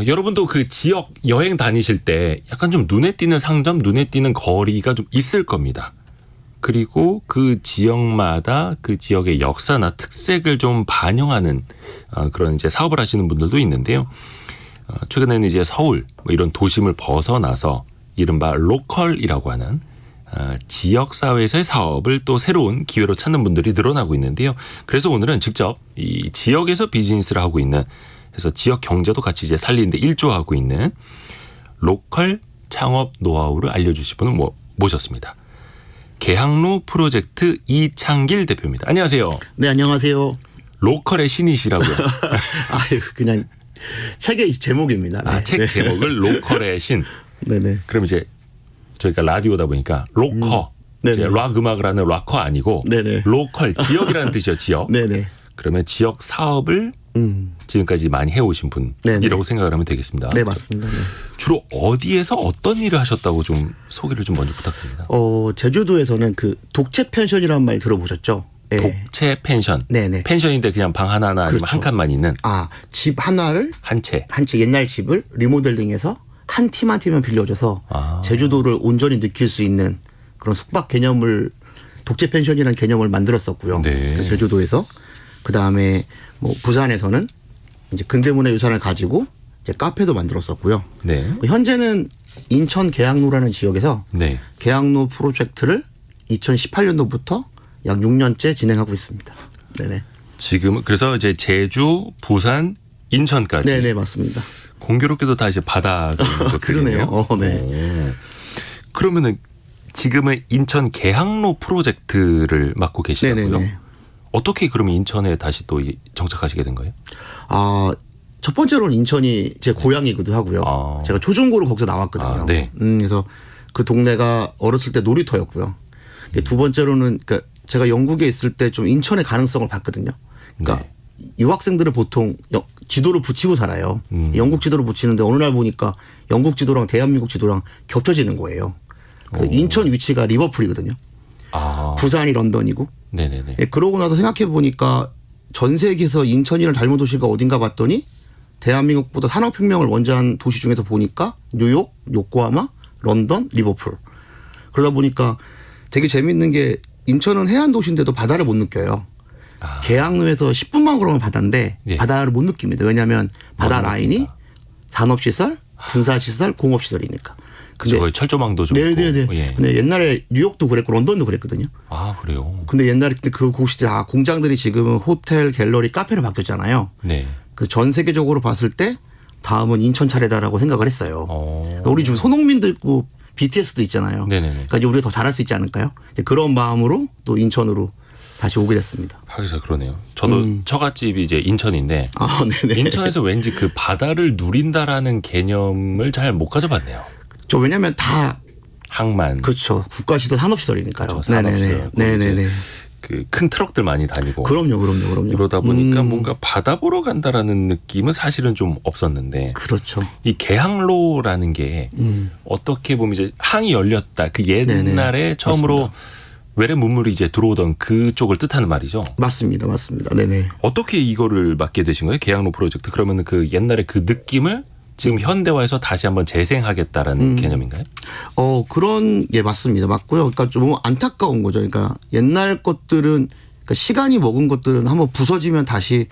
여러분도 그 지역 여행 다니실 때 약간 좀 눈에 띄는 상점, 눈에 띄는 거리가 좀 있을 겁니다. 그리고 그 지역마다 그 지역의 역사나 특색을 좀 반영하는 그런 이제 사업을 하시는 분들도 있는데요. 최근에는 이제 서울 뭐 이런 도심을 벗어나서 이른바 로컬이라고 하는 지역 사회에서의 사업을 또 새로운 기회로 찾는 분들이 늘어나고 있는데요. 그래서 오늘은 직접 이 지역에서 비즈니스를 하고 있는, 그래서 지역 경제도 같이 이제 살리는데 일조하고 있는 로컬 창업 노하우를 알려주실 분을 모셨습니다. 계항로 프로젝트 이창길 대표입니다. 안녕하세요. 네, 안녕하세요. 로컬의 신이시라고요. 아유, 그냥 책의 제목입니다. 네. 책 제목을 로컬의 신. 네네. 그럼 이제 저희가 라디오다 보니까 로커, 이제 락 음악을 하는 락커 아니고 네네. 로컬, 지역이라는 뜻이요. 지역. 네네. 그러면 지역 사업을 지금까지 많이 해오신 분이라고 네네. 생각을 하면 되겠습니다. 네, 맞습니다. 네. 주로 어디에서 어떤 일을 하셨다고 좀 소개를 좀 먼저 부탁드립니다. 제주도에서는 그 독채 펜션이라는 말 들어보셨죠? 네. 독채 펜션. 네네. 펜션인데 그냥 방 하나나 아니면 그렇죠. 한 칸만 있는 집 하나를 한 채. 옛날 집을 리모델링해서 한 팀 한 팀만 빌려줘서 제주도를 온전히 느낄 수 있는 그런 숙박 개념을, 독채 펜션이라는 개념을 만들었었고요. 네. 그 제주도에서. 그 다음에 뭐 부산에서는 이제 근대문화 유산을 가지고 이제 카페도 만들었었고요. 네. 현재는 인천 계양로라는 지역에서 네. 계양로 프로젝트를 2018년도부터 약 6년째 진행하고 있습니다. 네네. 지금 그래서 이제 제주, 부산, 인천까지. 네네, 맞습니다. 공교롭게도 다 이제 바다. 그러네요. 네. 그러면은 지금은 인천 계항로 프로젝트를 맡고 계시다고요? 네네네. 어떻게 그러면 인천에 다시 또 정착하시게 된 거예요? 첫 번째로는 인천이 제 고향이기도 하고요. 제가 초중고를 거기서 나왔거든요. 네. 그래서 그 동네가 어렸을 때 놀이터였고요. 두 번째로는 그러니까 제가 영국에 있을 때 좀 인천의 가능성을 봤거든요. 그러니까 유학생들은 보통 지도를 붙이고 살아요. 영국 지도를 붙이는데 어느 날 보니까 영국 지도랑 대한민국 지도랑 겹쳐지는 거예요. 그래서 인천 위치가 리버풀이거든요. 부산이 런던이고. 네네네. 그러고 나서 생각해 보니까 전 세계에서 인천이라는 닮은 도시가 어딘가 봤더니 대한민국보다 산업혁명을 먼저 한 도시 중에서 보니까 뉴욕, 요코하마, 런던, 리버풀. 그러다 보니까 되게 재밌는 게 인천은 해안 도시인데도 바다를 못 느껴요. 계양로에서 10분만 걸으면 바다인데 바다를 못 느낍니다. 왜냐하면 바다 라인이 산업시설, 군사시설, 공업시설이니까. 근데 거의 철조망도 좀 네네네. 있고. 예. 근데 옛날에 뉴욕도 그랬고 런던도 그랬거든요. 그래요? 근데 옛날에 그 곳이 다 공장들이 지금은 호텔, 갤러리, 카페로 바뀌었잖아요. 네. 그 전 세계적으로 봤을 때 다음은 인천 차례다라고 생각을 했어요. 우리 지금 손흥민도 있고 BTS도 있잖아요. 네네네. 그러니까 이제 우리가 더 잘할 수 있지 않을까요? 그런 마음으로 또 인천으로 다시 오게 됐습니다. 하기서 그러네요. 저도 처갓집이 이제 인천인데 네네. 인천에서 왠지 그 바다를 누린다라는 개념을 잘 못 가져봤네요. 왜냐하면 다 항만. 그렇죠. 국가시설, 산업시설이니까요. 그렇죠. 산업시설. 네네네. 그 큰 트럭들 많이 다니고. 그럼요. 이러다 보니까 뭔가 바다 보러 간다라는 느낌은 사실은 좀 없었는데. 그렇죠. 이 계항로라는 게 어떻게 보면 이제 항이 열렸다. 그 옛날에 네네. 처음으로 맞습니다. 외래 문물이 이제 들어오던 그쪽을 뜻하는 말이죠. 맞습니다. 네네. 어떻게 이거를 맡게 되신 거예요? 계항로 프로젝트. 그러면 그 옛날에 그 느낌을 지금 현대화해서 다시 한번 재생하겠다라는 개념인가요? 그런 게 맞습니다. 맞고요. 그러니까 좀 안타까운 거죠. 그러니까 옛날 것들은, 그러니까 시간이 먹은 것들은 한번 부서지면 다시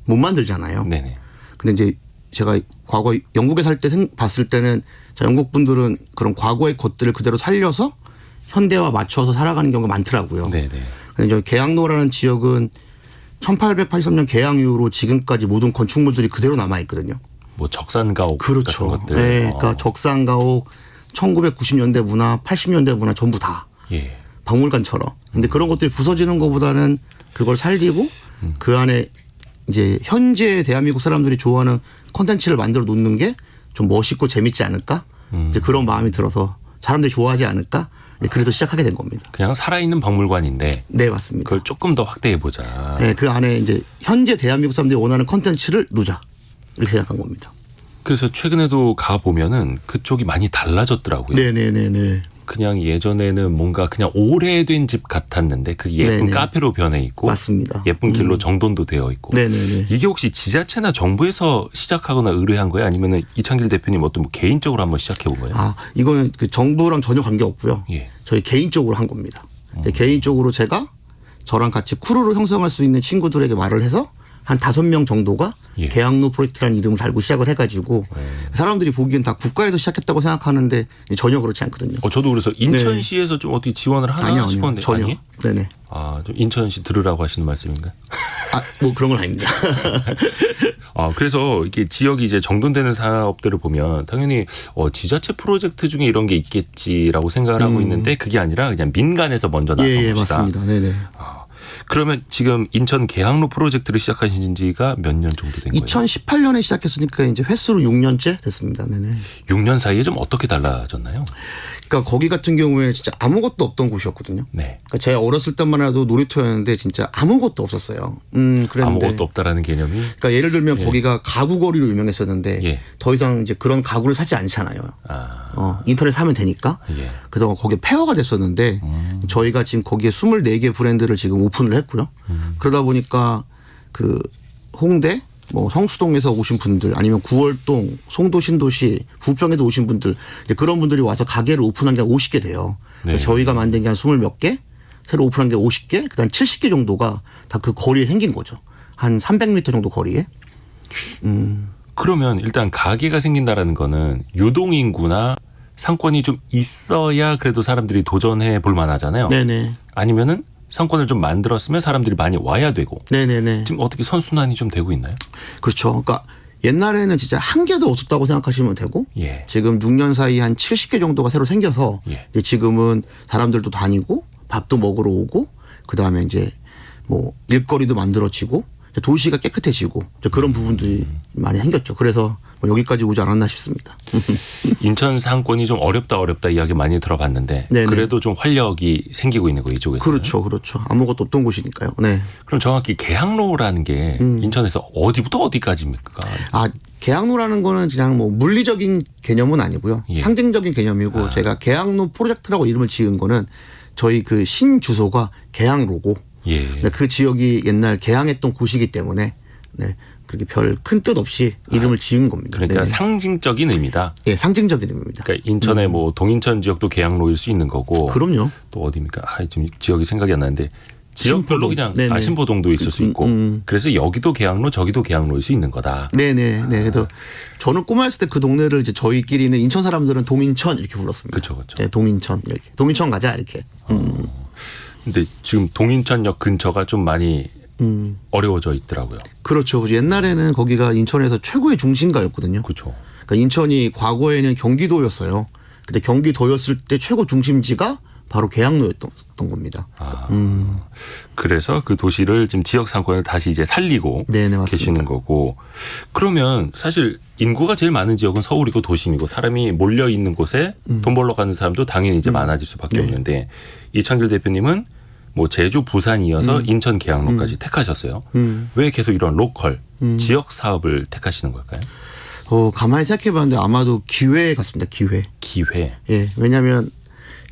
못 만들잖아요. 네네. 근데 이제 제가 과거 영국에 살 때 봤을 때는 영국 분들은 그런 과거의 것들을 그대로 살려서 현대화 맞춰서 살아가는 경우가 많더라고요. 네네. 근데 이제 계양로라는 지역은 1883년 개양 이후로 지금까지 모든 건축물들이 그대로 남아 있거든요. 뭐 적산가옥 그렇죠. 같은 것들. 네, 그러니까 적산가옥, 1990년대 문화, 80년대 문화 전부 다 예. 박물관처럼. 근데 그런 것들이 부서지는 것보다는 그걸 살리고 그 안에 이제 현재 대한민국 사람들이 좋아하는 콘텐츠를 만들어 놓는 게 좀 멋있고 재밌지 않을까? 이제 그런 마음이 들어서 사람들이 좋아하지 않을까? 그래서 시작하게 된 겁니다. 그냥 살아있는 박물관인데. 네, 맞습니다. 그걸 조금 더 확대해 보자. 네, 그 안에 이제 현재 대한민국 사람들이 원하는 콘텐츠를 누자. 이렇게 생각한 겁니다. 그래서 최근에도 가 보면은 그쪽이 많이 달라졌더라고요. 네네네네. 그냥 예전에는 뭔가 그냥 오래된 집 같았는데 그게 예쁜 네네. 카페로 변해 있고 맞습니다. 예쁜 길로 정돈도 되어 있고 네네네. 이게 혹시 지자체나 정부에서 시작하거나 의뢰한 거예요? 아니면은 이창길 대표님 어떤 뭐 개인적으로 한번 시작해 본 거예요? 아, 이거는 그 정부랑 전혀 관계 없고요. 예. 저희 개인적으로 한 겁니다. 개인적으로 제가 저랑 같이 크루를 형성할 수 있는 친구들에게 말을 해서 한 5명 정도가 예. 계양로 프로젝트라는 이름을 달고 시작을 해가지고 사람들이 보기엔 다 국가에서 시작했다고 생각하는데 전혀 그렇지 않거든요. 저도 그래서 인천시에서 좀 어떻게 지원을 하나 아니요, 싶었는데 전혀. 아니에요? 네네. 아, 좀 인천시 들으라고 하시는 말씀인가요? 아, 뭐 그런 건 아닙니다. 그래서 이게 지역이 이제 정돈되는 사업들을 보면 당연히 지자체 프로젝트 중에 이런 게 있겠지라고 생각을 하고 있는데 그게 아니라 그냥 민간에서 먼저 나선 예, 것이다. 맞습니다. 네네. 그러면 지금 인천 계양로 프로젝트를 시작하신 지가 몇 년 정도 된 거예요? 2018년에 시작했으니까 이제 횟수로 6년째 됐습니다. 네네. 6년 사이에 좀 어떻게 달라졌나요? 그러니까 거기 같은 경우에 진짜 아무것도 없던 곳이었거든요. 네. 그러니까 제가 어렸을 때만 해도 놀이터였는데 진짜 아무것도 없었어요. 그랬는데 아무것도 없다라는 개념이 그러니까 예를 들면 거기가 가구 거리로 유명했었는데 예. 더 이상 이제 그런 가구를 사지 않잖아요. 인터넷 사면 되니까. 예. 그래서 거기에 폐허가 됐었는데 저희가 지금 거기에 24개 브랜드를 지금 오픈을 했고요. 그러다 보니까 그 홍대 뭐 성수동에서 오신 분들 아니면 구월동, 송도 신도시, 부평에서 오신 분들 이제 그런 분들이 와서 가게를 오픈한 게 50개 돼요. 네. 저희가 만든 게 한 20몇 개, 새로 오픈한 게 50개, 그다음 70개 정도가 다 그 거리에 생긴 거죠. 한 300m 정도 거리에. 그러면 일단 가게가 생긴다라는 거는 유동인구나 상권이 좀 있어야 그래도 사람들이 도전해 볼 만하잖아요. 네네. 아니면은 상권을 좀 만들었으면 사람들이 많이 와야 되고 네네네. 지금 어떻게 선순환이 좀 되고 있나요? 그렇죠. 그러니까 옛날에는 진짜 한 개도 없었다고 생각하시면 되고 예. 지금 6년 사이 한 70개 정도가 새로 생겨서 예. 이제 지금은 사람들도 다니고 밥도 먹으러 오고 그다음에 이제 뭐 일거리도 만들어지고 이제 도시가 깨끗해지고 이제 그런 부분들이 많이 생겼죠. 그래서 뭐 여기까지 오지 않았나 싶습니다. 인천 상권이 좀 어렵다 이야기 많이 들어봤는데 네네. 그래도 좀 활력이 생기고 있는 거 이쪽에서. 그렇죠. 아무것도 없던 곳이니까요. 네. 그럼 정확히 계양로라는 게 인천에서 어디부터 어디까지입니까? 아, 계양로라는 거는 그냥 뭐 물리적인 개념은 아니고요. 예. 상징적인 개념이고 제가 계양로 프로젝트라고 이름을 지은 거는 저희 그 신주소가 계양로고 예. 네, 그 지역이 옛날 개항했던 곳이기 때문에 네, 그렇게 별 큰 뜻 없이 이름을 지은 겁니다. 그러니까 네네. 상징적인 의미다. 예, 상징적인 의미입니다. 그러니까 인천의 뭐 동인천 지역도 계양로일 수 있는 거고. 그럼요. 또 어디입니까? 지금 지역이 생각이 안 나는데 지역별로 신포동. 그냥 네네. 신포동도 있을 수 있고. 그래서 여기도 계양로 저기도 계양로일 수 있는 거다. 네네. 네. 그래서 저는 꼬마였을 때 그 동네를 이제 저희끼리는 인천 사람들은 동인천 이렇게 불렀습니다. 그쵸. 네, 동인천 이렇게. 동인천 가자 이렇게. 근데 지금 동인천역 근처가 좀 많이 어려워져 있더라고요. 그렇죠. 옛날에는 거기가 인천에서 최고의 중심가였거든요. 그렇죠. 그러니까 인천이 과거에는 경기도였어요. 근데 경기도였을 때 최고 중심지가 바로 계양로였던 겁니다. 그래서 그 도시를 지금 지역 상권을 다시 이제 살리고 네네, 맞습니다. 계시는 거고. 그러면 사실 인구가 제일 많은 지역은 서울이고 도심이고 사람이 몰려 있는 곳에 돈 벌러 가는 사람도 당연히 이제 많아질 수밖에 네. 없는데 이창길 대표님은 뭐 제주, 부산 이어서 인천 계양로까지 택하셨어요. 왜 계속 이런 로컬 지역 사업을 택하시는 걸까요? 가만히 생각해봤는데 아마도 기회 같습니다. 기회. 기회. 예, 왜냐하면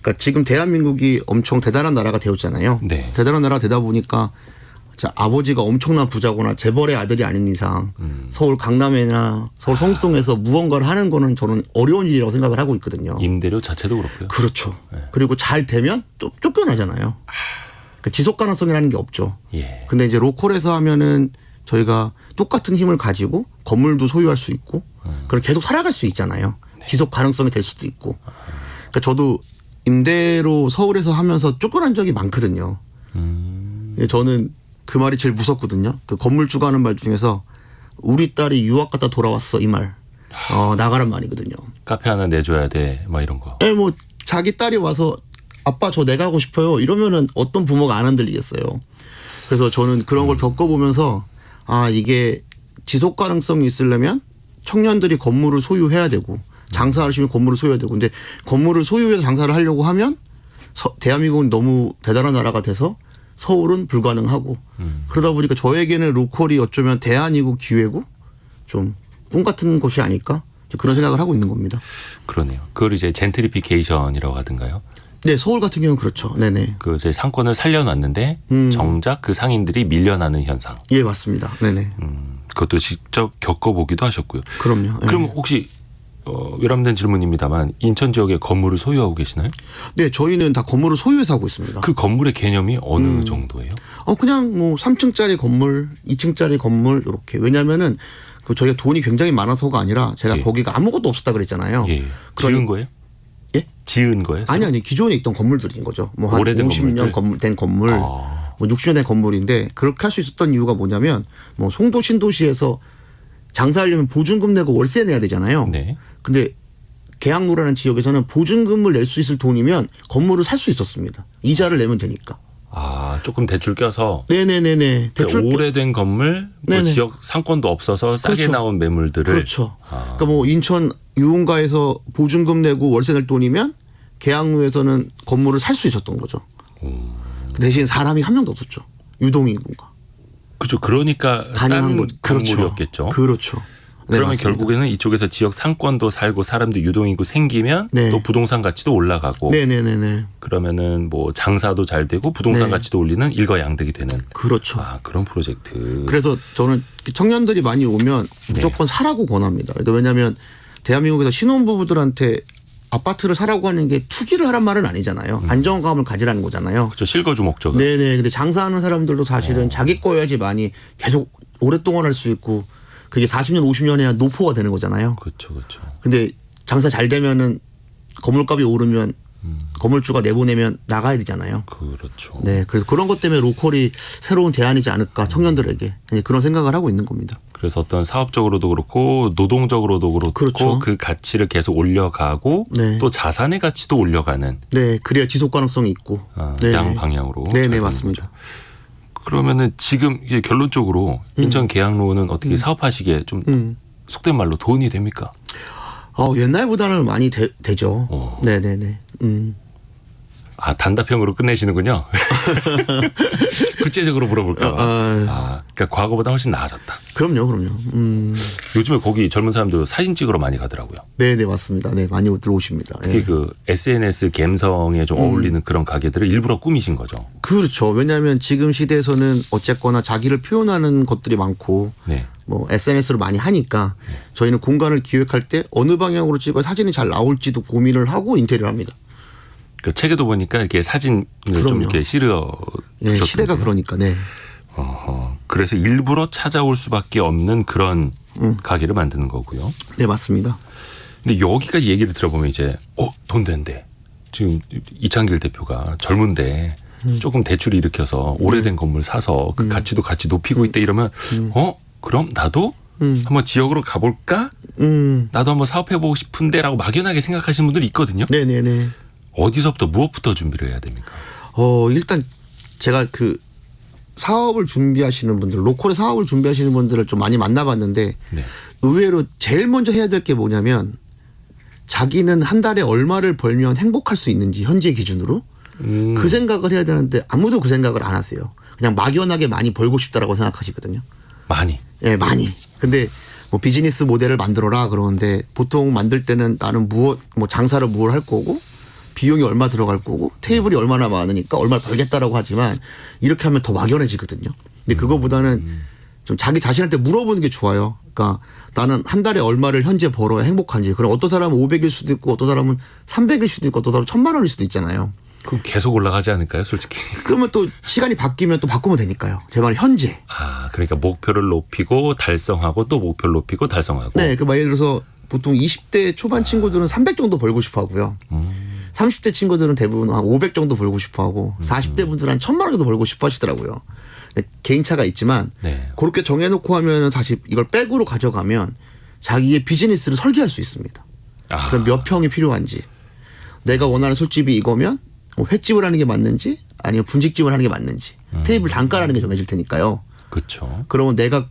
그러니까 지금 대한민국이 엄청 대단한 나라가 되었잖아요. 네. 대단한 나라가 되다 보니까 자, 아버지가 엄청난 부자거나 재벌의 아들이 아닌 이상 서울 강남이나 서울 성수동에서 무언가를 하는 거는 저는 어려운 일이라고 생각을 하고 있거든요. 임대료 자체도 그렇고요. 그렇죠. 그리고 잘 되면 또 쫓겨나잖아요. 그 지속 가능성이라는 게 없죠. 예. 근데 이제 로컬에서 하면은 저희가 똑같은 힘을 가지고 건물도 소유할 수 있고 그걸 계속 살아갈 수 있잖아요. 지속 가능성이 될 수도 있고. 그러니까 저도 임대로 서울에서 하면서 쫓겨난 적이 많거든요. 저는 그 말이 제일 무섭거든요. 그 건물주가 하는 말 중에서 우리 딸이 유학 갔다 돌아왔어 이 말. 나가란 말이거든요. 카페 하나 내줘야 돼. 막 이런 거. 예, 뭐 자기 딸이 와서 아빠 저 내가 하고 싶어요. 이러면은 어떤 부모가 안 흔들리겠어요. 그래서 저는 그런 걸 겪어보면서 이게 지속 가능성이 있으려면 청년들이 건물을 소유해야 되고 장사하시면 건물을 소유해야 되고 근데 건물을 소유해서 장사를 하려고 하면 대한민국은 너무 대단한 나라가 돼서 서울은 불가능하고 그러다 보니까 저에게는 로컬이 어쩌면 대안이고 기회고 좀 꿈 같은 곳이 아닐까 그런 생각을 하고 있는 겁니다. 그러네요. 그걸 이제 젠트리피케이션이라고 하던가요? 네, 서울 같은 경우는 그렇죠. 네네. 그 이제 상권을 살려놨는데 정작 그 상인들이 밀려나는 현상. 예, 맞습니다. 네네. 그것도 직접 겪어보기도 하셨고요. 그럼요. 예. 그럼 혹시 외람된 질문입니다만 인천 지역에 건물을 소유하고 계시나요? 네, 저희는 다 건물을 소유해서 하고 있습니다. 그 건물의 개념이 어느 정도예요? 그냥 뭐 3층짜리 건물, 2층짜리 건물 이렇게. 왜냐면은 그 저희가 돈이 굉장히 많아서가 아니라 제가 예. 거기가 아무것도 없었다 그랬잖아요. 예. 지은 거예요? 예? 지은 거예요? 아니 기존에 있던 건물들인 거죠. 뭐 한 오래된 50년 건물들? 된 건물, 뭐 60년 된 건물인데 그렇게 할 수 있었던 이유가 뭐냐면 뭐 송도 신도시에서 장사하려면 보증금 내고 월세 내야 되잖아요. 네. 근데 계양로라는 지역에서는 보증금을 낼 수 있을 돈이면 건물을 살 수 있었습니다. 이자를 내면 되니까. 아, 조금 대출 껴서 네네네네. 대출 그러니까 오래된 건물, 뭐 네네. 지역 상권도 없어서 싸게 그렇죠. 나온 매물들을 그렇죠. 그러니까 뭐 인천 유흥가에서 보증금 내고 월세 낼 돈이면 계양로에서는 건물을 살 수 있었던 거죠. 대신 사람이 한 명도 없었죠. 유동인구가. 그렇죠. 그러니까 가능한 싼 거죠. 그렇죠. 건물이었겠죠. 그렇죠. 네, 그러면 맞습니다. 결국에는 이쪽에서 지역 상권도 살고 사람들 유동인구 생기면 네. 또 부동산 가치도 올라가고 네네네네. 그러면은 뭐 장사도 잘 되고 부동산 네. 가치도 올리는 일거양득이 되는 그렇죠. 그런 프로젝트. 그래서 저는 청년들이 많이 오면 무조건 사라고 권합니다. 그러니까 왜냐하면 대한민국에서 신혼부부들한테 아파트를 사라고 하는 게 투기를 하란 말은 아니잖아요. 안정감을 가지라는 거잖아요. 그렇죠. 실거주 목적은. 네네. 근데 장사하는 사람들도 사실은 자기 거여야지 많이 계속 오랫동안 할 수 있고 그게 40년, 50년 해야 노포가 되는 거잖아요. 그렇죠. 그렇죠. 근데 장사 잘 되면은 건물값이 오르면 건물주가 내보내면 나가야 되잖아요. 그렇죠. 네. 그래서 그런 것 때문에 로컬이 새로운 대안이지 않을까 청년들에게 그런 생각을 하고 있는 겁니다. 그래서 어떤 사업적으로도 그렇고 노동적으로도 그렇고 그렇죠. 그 가치를 계속 올려가고 네. 또 자산의 가치도 올려가는 네. 그래야 지속 가능성이 있고. 네. 양 방향으로. 네네. 잘 가는 맞습니다. 거죠. 그러면은 지금 이게 결론적으로 인천 계양로는 어떻게 사업하시기에 좀 속된 말로 돈이 됩니까? 옛날보다는 많이 되죠. 네네네. 단답형으로 끝내시는군요. 구체적으로 물어볼까 봐. 그러니까 과거보다 훨씬 나아졌다. 그럼요. 요즘에 거기 젊은 사람들 사진 찍으러 많이 가더라고요. 네네 맞습니다. 네 많이 들어오십니다. 특히 예. 그 SNS 감성에 좀 어울리는 그런 가게들을 일부러 꾸미신 거죠. 그렇죠. 왜냐하면 지금 시대에서는 어쨌거나 자기를 표현하는 것들이 많고 네. 뭐 SNS를 많이 하니까 저희는 공간을 기획할 때 어느 방향으로 찍어야 사진이 잘 나올지도 고민을 하고 인테리어를 합니다. 그 책에도 보니까 이렇게 사진을 좀 그럼요. 이렇게 실어 예, 시대가 그러니까 네. 그래서 일부러 찾아올 수밖에 없는 그런 가게를 만드는 거고요. 네 맞습니다. 근데 여기까지 얘기를 들어보면 이제 돈 된대. 지금 이창길 대표가 젊은데 조금 대출 일으켜서 오래된 건물 사서 그 가치도 같이 높이고 있다 이러면 그럼 나도 한번 지역으로 가볼까? 나도 한번 사업해보고 싶은데라고 막연하게 생각하시는 분들이 있거든요. 네네네. 어디서부터 무엇부터 준비를 해야 됩니까? 일단 제가 그 사업을 준비하시는 분들, 로컬의 사업을 준비하시는 분들을 좀 많이 만나봤는데 네. 의외로 제일 먼저 해야 될 게 뭐냐면 자기는 한 달에 얼마를 벌면 행복할 수 있는지 현재 기준으로 그 생각을 해야 되는데 아무도 그 생각을 안 하세요. 그냥 막연하게 많이 벌고 싶다라고 생각하시거든요. 많이. 예, 많이. 근데 뭐 비즈니스 모델을 만들어라 그러는데 보통 만들 때는 나는 뭐 장사를 뭘 할 거고 비용이 얼마 들어갈 거고 테이블이 얼마나 많으니까 얼마를 벌겠다라고 하지만 이렇게 하면 더 막연해지거든요. 근데 그거보다는 좀 자기 자신한테 물어보는 게 좋아요. 그러니까 나는 한 달에 얼마를 현재 벌어야 행복한지. 그럼 어떤 사람은 500일 수도 있고 어떤 사람은 300일 수도 있고 어떤 사람은 1000만 원일 수도 있잖아요. 그럼 계속 올라가지 않을까요, 솔직히? 그러면 또 시간이 바뀌면 또 바꾸면 되니까요. 제 말은 현재. 그러니까 목표를 높이고 달성하고 또 목표를 높이고 달성하고. 네. 그러니까 예를 들어서 보통 20대 초반 친구들은 300 정도 벌고 싶어 하고요. 30대 친구들은 대부분 한 500 정도 벌고 싶어 하고 40대 분들은 한 1000만 원 정도 벌고 싶어 하시더라고요. 개인차가 있지만 네. 그렇게 정해놓고 하면 다시 이걸 백으로 가져가면 자기의 비즈니스를 설계할 수 있습니다. 그럼 몇 평이 필요한지 내가 원하는 술집이 이거면 횟집을 하는 게 맞는지 아니면 분식집을 하는 게 맞는지 테이블 단가라는 게 정해질 테니까요. 그렇죠. 그러면 내가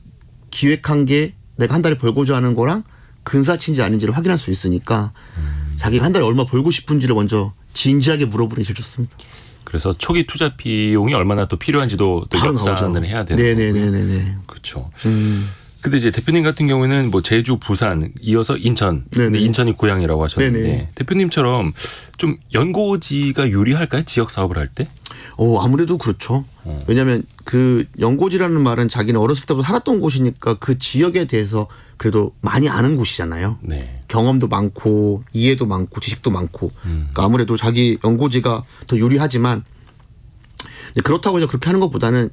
기획한 게 내가 한 달에 벌고자 하는 거랑 근사치인지 아닌지를 확인할 수 있으니까 자기가 한 달에 얼마 벌고 싶은지를 먼저 진지하게 물어보는 게 제일 좋습니다. 그래서 초기 투자 비용이 얼마나 또 필요한지도 또 바로 역산을 나오죠. 해야 되는 네네네네. 그렇죠. 근데 이제 대표님 같은 경우에는 뭐 제주, 부산 이어서 인천. 근데 네네. 인천이 고향이라고 하셨는데 네네. 대표님처럼 좀 연고지가 유리할까요? 지역 사업을 할 때? 아무래도 그렇죠. 왜냐하면 그 연고지라는 말은 자기는 어렸을 때부터 살았던 곳이니까 그 지역에 대해서 그래도 많이 아는 곳이잖아요. 네. 경험도 많고 이해도 많고 지식도 많고. 그러니까 아무래도 자기 연고지가 더 유리하지만 그렇다고 해서 그렇게 하는 것보다는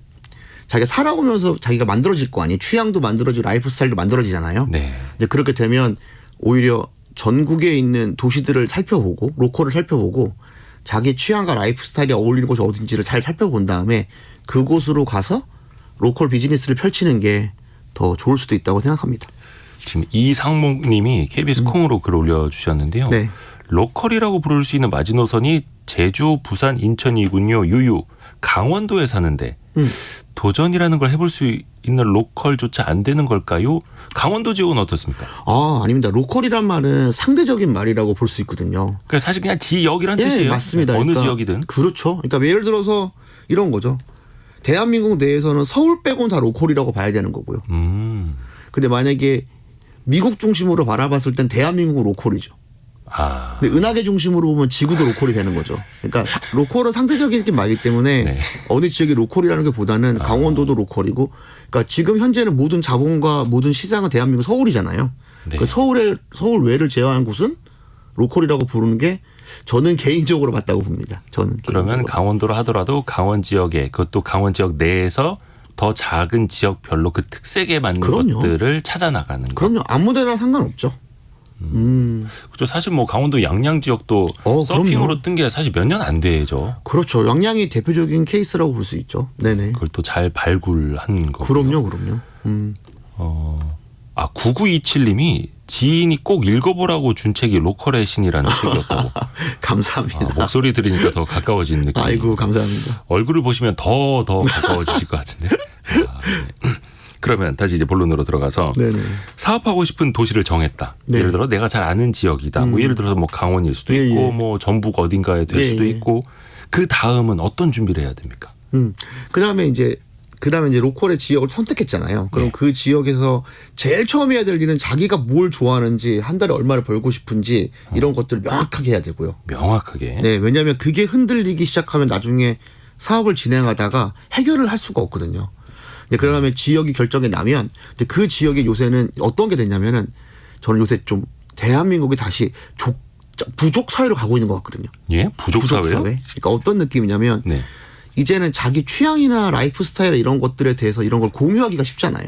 자기가 살아오면서 자기가 만들어질 거 아니에요. 취향도 만들어지고 라이프 스타일도 만들어지잖아요. 네. 이제 그렇게 되면 오히려 전국에 있는 도시들을 살펴보고 로컬을 살펴보고 자기 취향과 라이프 스타일에 어울리는 곳이 어딘지를 잘 살펴본 다음에 그곳으로 가서 로컬 비즈니스를 펼치는 게 더 좋을 수도 있다고 생각합니다. 지금 이상목님이 KBS 콩으로 글 올려주셨는데요. 네. 로컬이라고 부를 수 있는 마지노선이 제주, 부산, 인천이군요. 유유. 강원도에 사는데 도전이라는 걸 해볼 수 있는 로컬조차 안 되는 걸까요? 강원도 지역은 어떻습니까? 아닙니다. 로컬이란 말은 상대적인 말이라고 볼 수 있거든요. 그러니까 사실 그냥 지역이란 예, 뜻이에요. 맞습니다. 어느 그러니까 지역이든. 그렇죠. 그러니까 예를 들어서 이런 거죠. 대한민국 내에서는 서울 빼고는 다 로컬이라고 봐야 되는 거고요. 근데 만약에 미국 중심으로 바라봤을 땐 대한민국은 로컬이죠. 아. 근데 은하계 중심으로 보면 지구도 로컬이 되는 거죠. 그러니까 로컬은 상대적인 말이기 때문에 네. 어느 지역이 로컬이라는 게 보다는 강원도도 로컬이고 그러니까 지금 현재는 모든 자본과 모든 시장은 대한민국 서울이잖아요. 네. 그 서울 외를 제외한 곳은 로컬이라고 부르는 게 저는 개인적으로 맞다고 봅니다. 저는 그러면 개인적으로. 강원도로 하더라도 강원 지역에 그것도 강원 지역 내에서 더 작은 지역별로 그 특색에 맞는 그럼요. 것들을 찾아 나가는 거. 그럼요. 아무데나 상관없죠. 그렇죠. 사실 뭐 강원도 양양 지역도 서핑으로 그럼요. 뜬 게 사실 몇 년 안 되죠. 그렇죠. 양양이 대표적인 케이스라고 볼 수 있죠. 네네. 그걸 또 잘 발굴한 거. 그럼요. 9927님이 지인이 꼭 읽어보라고 준 책이 로컬의 신이라는 책이었다고. 감사합니다. 목소리 들으니까 더 가까워진 느낌. 아이고 감사합니다. 얼굴을 보시면 더 가까워지실 것 같은데. 네. 그러면 다시 이제 본론으로 들어가서 네네. 사업하고 싶은 도시를 정했다. 네. 예를 들어 내가 잘 아는 지역이다. 뭐 예를 들어서 뭐 강원일 수도 예, 있고 예. 뭐 전북 어딘가에 될 예, 수도 예. 있고 그 다음은 어떤 준비를 해야 됩니까? 그다음에 이제 로컬의 지역을 선택했잖아요. 그럼 네. 그 지역에서 제일 처음 해야 될 일은 자기가 뭘 좋아하는지 한 달에 얼마를 벌고 싶은지 이런 것들을 명확하게 해야 되고요. 명확하게. 네, 왜냐하면 그게 흔들리기 시작하면 나중에 사업을 진행하다가 해결을 할 수가 없거든요. 근데 그다음에 지역이 결정이 나면 근데 그 지역에 요새는 어떤 게 됐냐면은 저는 요새 좀 대한민국이 다시 부족 사회로 가고 있는 것 같거든요. 예? 부족 사회요? 그러니까 어떤 느낌이냐면 네. 이제는 자기 취향이나 라이프 스타일 이런 것들에 대해서 이런 걸 공유하기가 쉽잖아요.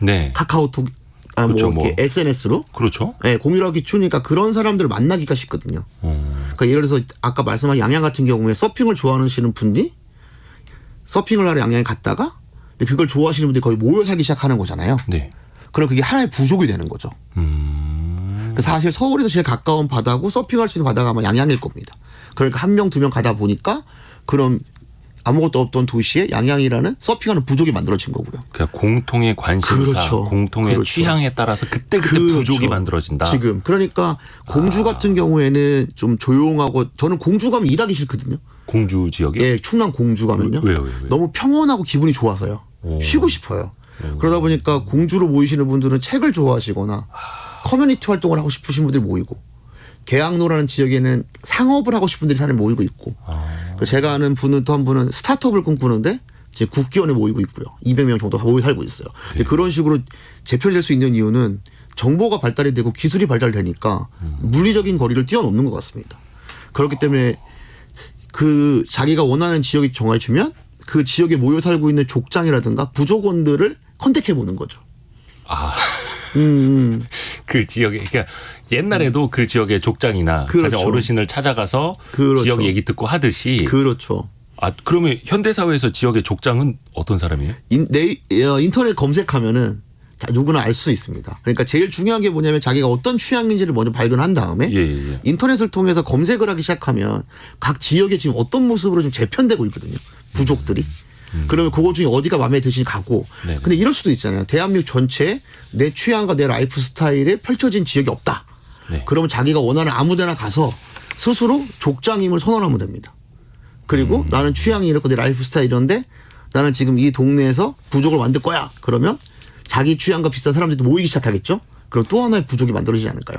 네. 카카오톡, 그렇죠, 뭐 이렇게 SNS로 그렇죠. 네, 공유하기 쉬우니까 그런 사람들을 만나기가 쉽거든요. 그러니까 예를 들어서 아까 말씀하신 양양 같은 경우에 서핑을 좋아하시는 분이 서핑을 하러 양양에 갔다가 근데 그걸 좋아하시는 분들이 거의 모여 살기 시작하는 거잖아요. 네. 그럼 그게 하나의 부족이 되는 거죠. 그러니까 사실 서울에서 제일 가까운 바다고 서핑할 수 있는 바다가 아마 양양일 겁니다. 그러니까 한 명, 두 명 가다 보니까 그럼 아무것도 없던 도시에 양양이라는 서핑하는 부족이 만들어진 거고요. 그러니까 공통의 관심사, 그렇죠. 공통의 그렇죠. 취향에 따라서 그때 그렇죠. 부족이 만들어진다. 지금 그러니까 공주 같은 경우에는 좀 조용하고 저는 공주 가면 일하기 싫거든요. 공주 지역에. 예, 충남 공주 가면요. 왜요? 너무 평온하고 기분이 좋아서요. 쉬고 싶어요. 그러다 보니까 공주로 모이시는 분들은 책을 좋아하시거나 커뮤니티 활동을 하고 싶으신 분들이 모이고 계양로라는 지역에는 상업을 하고 싶은 분들이 사람이 모이고 있고 그래서 제가 아는 분은 또 한 분은 스타트업을 꿈꾸는데 이제 국기원에 모이고 있고요. 200명 정도 모여 살고 있어요. 근데 그런 식으로 재편될 수 있는 이유는 정보가 발달이 되고 기술이 발달되니까 물리적인 거리를 뛰어넘는 것 같습니다. 그렇기 때문에 그 자기가 원하는 지역이 정해지면 그 지역에 모여 살고 있는 족장이라든가 부족원들을 컨택해 보는 거죠. 아. 그 지역에 그러니까 옛날에도 그 지역의 족장이나 그렇죠. 가장 어르신을 찾아가서 그렇죠. 지역 얘기 듣고 하듯이 그렇죠. 아 그러면 현대 사회에서 지역의 족장은 어떤 사람이에요? 인터넷 검색하면은 누구나 알 수 있습니다. 그러니까 제일 중요한 게 뭐냐면 자기가 어떤 취향인지를 먼저 발견한 다음에 예. 인터넷을 통해서 검색을 하기 시작하면 각 지역에 지금 어떤 모습으로 좀 재편되고 있거든요. 부족들이. 그러면 그거 중에 어디가 마음에 드시니 가고. 네네. 근데 이럴 수도 있잖아요. 대한민국 전체에 내 취향과 내 라이프 스타일에 펼쳐진 지역이 없다. 네. 그러면 자기가 원하는 아무 데나 가서 스스로 족장임을 선언하면 됩니다. 그리고 나는 취향이 이렇고 내 라이프 스타일 이런데 나는 지금 이 동네에서 부족을 만들 거야. 그러면 자기 취향과 비슷한 사람들이 모이기 시작하겠죠. 그럼 또 하나의 부족이 만들어지지 않을까요?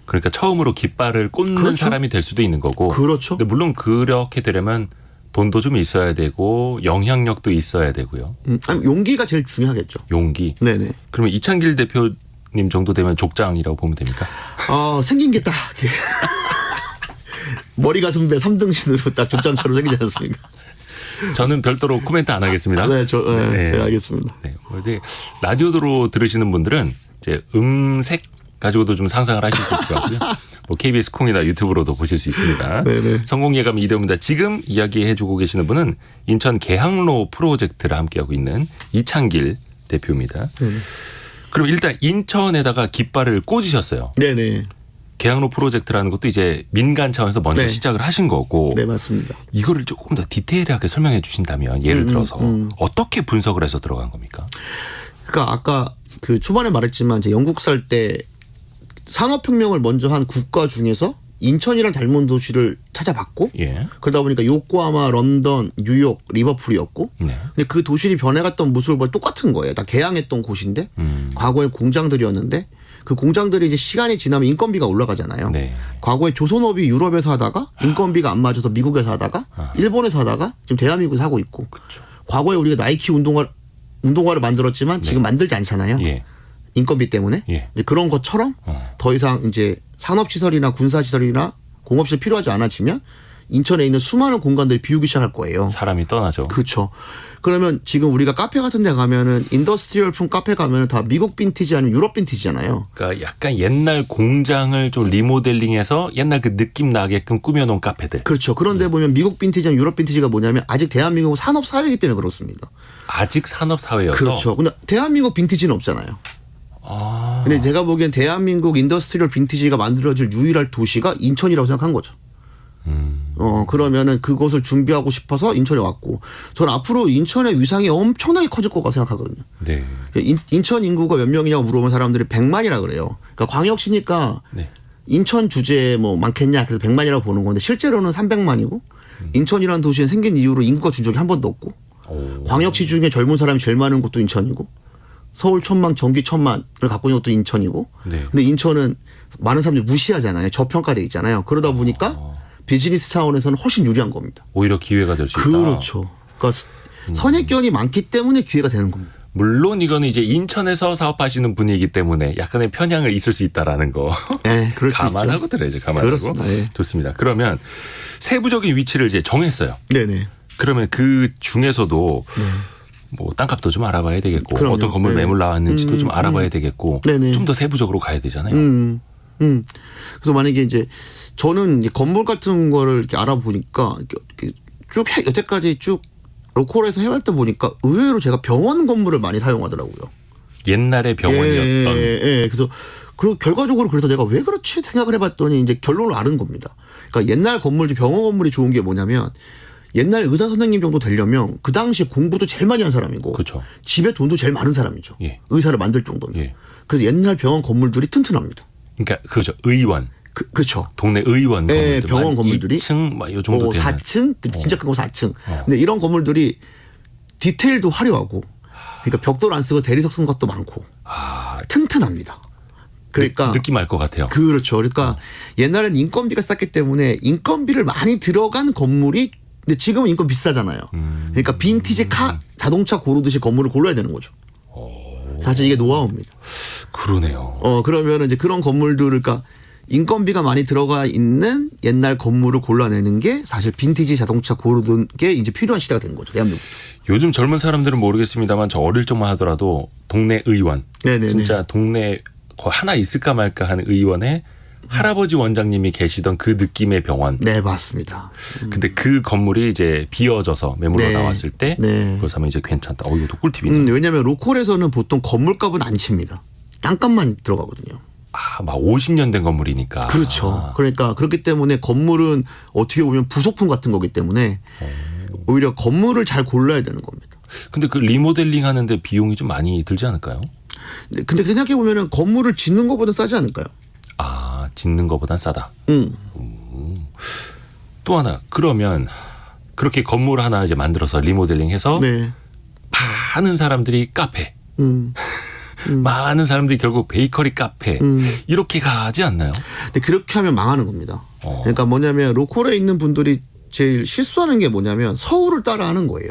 그러니까 처음으로 깃발을 꽂는 그렇죠. 사람이 될 수도 있는 거고. 그렇죠. 근데 물론 그렇게 되려면 돈도 좀 있어야 되고 영향력도 있어야 되고요. 아니, 용기가 제일 중요하겠죠. 용기. 네네. 그러면 이창길 대표님 정도 되면 족장이라고 보면 됩니까? 생긴 게 딱 머리 가슴 배 3등신으로 딱 족장처럼 생기지 않습니까? 저는 별도로 코멘트 안 하겠습니다. 네, 알겠습니다. 네. 근데 라디오로 들으시는 분들은 이제 음색 가지고도 좀 상상을 하실 수 있을 것 같고요. 뭐 KBS 콩이나 유튜브로도 보실 수 있습니다. 네네. 성공 예감 이대호입니다. 지금 이야기해주고 계시는 분은 인천 계항로 프로젝트를 함께하고 있는 이창길 대표입니다. 그럼 일단 인천에다가 깃발을 꽂으셨어요. 네네. 계항로 프로젝트라는 것도 이제 민간 차원에서 먼저 네. 시작을 하신 거고. 네, 맞습니다. 이거를 조금 더 디테일하게 설명해 주신다면 예를 들어서 어떻게 분석을 해서 들어간 겁니까? 그러니까 아까 그 초반에 말했지만 이제 영국 살 때 산업혁명을 먼저 한 국가 중에서 인천이라는 닮은 도시를 찾아봤고 예. 그러다 보니까 요코하마, 런던, 뉴욕, 리버풀이었고 네. 근데 그 도시들이 변해갔던 모습을 보면 똑같은 거예요. 다 개항했던 곳인데 과거에 공장들이었는데 그 공장들이 이제 시간이 지나면 인건비가 올라가잖아요. 네. 과거에 조선업이 유럽에서 하다가 인건비가 안 맞아서 미국에서 하다가 일본에서 하다가 지금 대한민국에서 하고 있고 과거에 우리가 나이키 운동화를 만들었지만 지금 만들지 않잖아요. 예. 인건비 때문에 예. 이제 그런 것처럼 더 이상 이제 산업시설이나 군사시설이나 공업시설 필요하지 않아지면 인천에 있는 수많은 공간들이 비우기 시작할 거예요. 사람이 떠나죠. 그렇죠. 그러면 지금 우리가 카페 같은 데 가면은 인더스트리얼풍 카페 가면은 다 미국 빈티지 아니면 유럽 빈티지잖아요. 그러니까 약간 옛날 공장을 좀 리모델링해서 옛날 그 느낌 나게끔 꾸며놓은 카페들. 그렇죠. 그런데 보면 미국 빈티지나 유럽 빈티지가 뭐냐면 아직 대한민국은 산업 사회이기 때문에 그렇습니다. 아직 산업 사회여서. 그렇죠. 근데 대한민국 빈티지는 없잖아요. 근데 제가 보기엔 대한민국 인더스트리얼 빈티지가 만들어질 유일한 도시가 인천이라고 생각한 거죠. 그러면은 그것을 준비하고 싶어서 인천에 왔고 저는 앞으로 인천의 위상이 엄청나게 커질 거라고 생각하거든요. 네. 인천 인구가 몇 명이냐고 물어보면 사람들이 100만이라 그래요. 그러니까 광역시니까 네. 인천 주제에 뭐 많겠냐 그래서 100만이라고 보는 건데 실제로는 300만이고 인천이라는 도시는 생긴 이후로 인구가 준 적이 한 번도 없고 광역시 중에 젊은 사람이 제일 많은 곳도 인천이고 서울 1000만 경기 1000만을 갖고 있는 것도 인천이고 네. 근데 인천은 많은 사람들이 무시하잖아요. 저평가돼 있잖아요. 그러다 보니까 비즈니스 차원에서는 훨씬 유리한 겁니다. 오히려 기회가 될 수 있다. 그렇죠. 그러니까 선입견이 많기 때문에 기회가 되는 겁니다. 물론 이거는 이제 인천에서 사업하시는 분이기 때문에 약간의 편향을 있을 수 있다라는 거. 네, 그럴 수 감안하고 있죠. 들어야죠. 감안하고. 그렇습니다. 예. 좋습니다. 그러면 세부적인 위치를 이제 정했어요. 네네. 그러면 그 중에서도 뭐 땅값도 좀 알아봐야 되겠고 그럼요. 어떤 건물 네. 매물 나왔는지도 좀 알아봐야 되겠고 네네. 좀 더 세부적으로 가야 되잖아요. 그래서 만약에 이제 저는 이제 건물 같은 거를 이렇게 알아보니까 이렇게 쭉 여태까지 쭉 로컬에서 해왔다 보니까 의외로 제가 병원 건물을 많이 사용하더라고요. 옛날에 병원이었던. 예. 그래서 그리고 결과적으로 그래서 내가 왜 그렇지 생각을 해봤더니 이제 결론을 아는 겁니다. 그러니까 옛날 건물이 병원 건물이 좋은 게 뭐냐면 옛날 의사 선생님 정도 되려면 그 당시에 공부도 제일 많이 한 사람이고 그렇죠. 집에 돈도 제일 많은 사람이죠. 예. 의사를 만들 정도면. 예. 그래서 옛날 병원 건물들이 튼튼합니다. 그러니까 그죠. 의원. 그렇죠. 동네 의원 네, 건물들. 병원 건물들이 2층 막 요 정도 되는. 4층 진짜 큰 거 4층. 근데 이런 건물들이 디테일도 화려하고 그러니까 벽돌 안 쓰고 대리석 쓴 것도 많고 튼튼합니다. 그러니까 느낌 알 것 같아요. 그렇죠. 그러니까 옛날에는 인건비가 쌌기 때문에 인건비를 많이 들어간 건물이 근데 지금은 인건 비싸잖아요. 그러니까 빈티지 자동차 고르듯이 건물을 골라야 되는 거죠. 사실 이게 노하우입니다. 그러네요. 그러면 이제 그런 건물들을 그러니까 인건비가 많이 들어가 있는 옛날 건물을 골라내는 게 사실 빈티지 자동차 고르는 게 이제 필요한 시대가 된 거죠. 대한민국. 요즘 젊은 사람들은 모르겠습니다만 저 어릴 적만 하더라도 동네 의원. 네네네. 진짜 동네 하나 있을까 말까 하는 의원에 할아버지 원장님이 계시던 그 느낌의 병원. 네, 맞습니다. 근데 그 건물이 이제 비어져서 매물로 네. 나왔을 때 네. 그걸 사면 이제 괜찮다. 이것도 꿀팁이네. 왜냐하면 로컬에서는 보통 건물값은 안 칩니다. 땅값만 들어가거든요. 막 50년 된 건물이니까. 그렇죠. 그러니까 그렇기 때문에 건물은 어떻게 보면 부속품 같은 거기 때문에 오히려 건물을 잘 골라야 되는 겁니다. 근데 그 리모델링 하는데 비용이 좀 많이 들지 않을까요? 근데 생각해 보면은 건물을 짓는 것보다 싸지 않을까요? 짓는 것보단 싸다. 또 하나 그러면 그렇게 건물 하나 이제 만들어서 리모델링해서 네. 많은 사람들이 카페 많은 사람들이 결국 베이커리 카페 이렇게 가지 않나요? 근데 그렇게 하면 망하는 겁니다. 그러니까 뭐냐면 로컬에 있는 분들이 제일 실수하는 게 뭐냐면 서울을 따라하는 거예요.